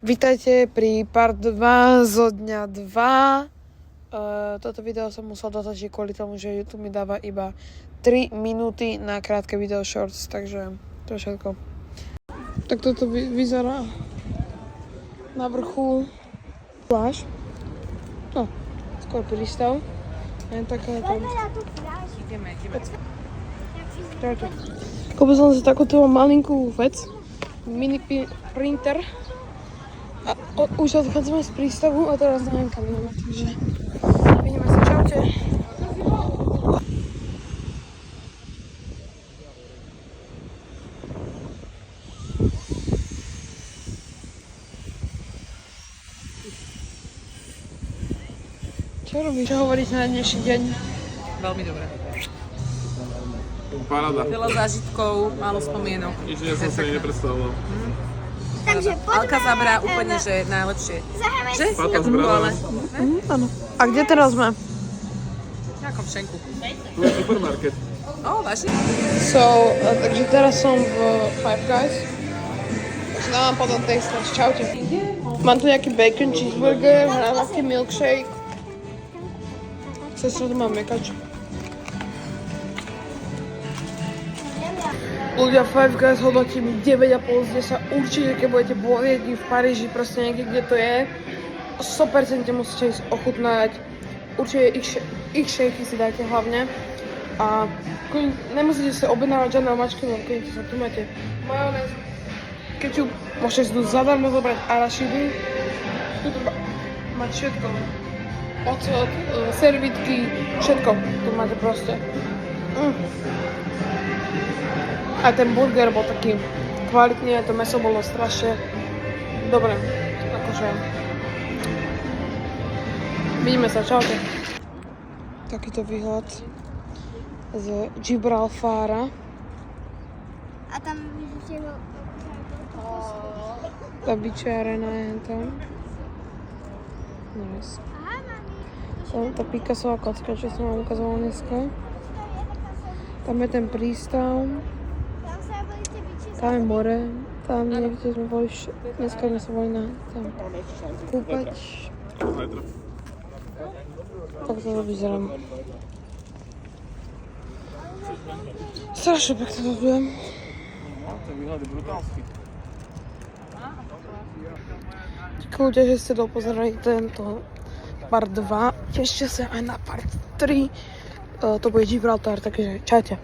Vítajte pri part 2 zo dňa 2. Toto video som musel dotočiť kvôli tomu, že YouTube mi dáva iba 3 minúty na krátke video shorts, takže to je všetko. Tak toto vyzerá na vrchu pláž. No, skôr prístav. Je taká tam. Ideme. Kúpil som si takúto malinkú vec, mini printer. A už odchádzame z prístavu a teraz na kamionome, takže vidíme sa, čaute. Čo robíš? Čo hovoríš na dnešný deň? Veľmi dobré. Paráda. Veľa zážitkov, málo spomienok. Nič ja som sa ani nepredstavoval. Takže Alcazabra úplne, že najlepšie. Zahráme Že? Pata Jak zbrana. ale. Áno. A kde teraz sme? V nejakom šenku. Tu je supermarket. Vážne? Takže teraz som v Five Guys. Takže dávam potom taste test. Čaute. Mám tu nejaký bacon cheeseburger, nejaký milkshake. Sestra tu mám mekač. Ľudia, Five Guys hodnotím 9,5 z 10. Určite, keď budete niekde v Paríži, proste niekde, kde to je, 100% musíte ísť ochutnať. Určite ich shaky si dajte hlavne. A nemusíte si objednávať žiadne omáčky, len kľudne sa tu máte majonéz, kečup, môžete si tu zadarmo zobrať arašidy. Tu máte všetko. Ocot, servitky, všetko. Tu máte proste. A ten burger bol taký kvalitný, a to mäso bolo strašne dobre. Akože... Vidíme sa, čaute. Takýto výhľad z Gibraltára. A tam vidíte Tá bičiarená je tam. Nice. Aha, mami. Tam tá Picassová kocka, čo som vám ukazovala dneska. Tam je ten prístav. Tam sa budete vyčísať. Tam je more. Tam niekde sme boli, dneska sme sa boli na tam kúpať. Zajtra. Tak to vyzerám. Strašne pekne to tu je. Ten výhľad je brutálsky. Ďakujem, že ste dopozerali tento part 2. Tešte sa aj na part 3. To bude Gibraltar, takže čaute.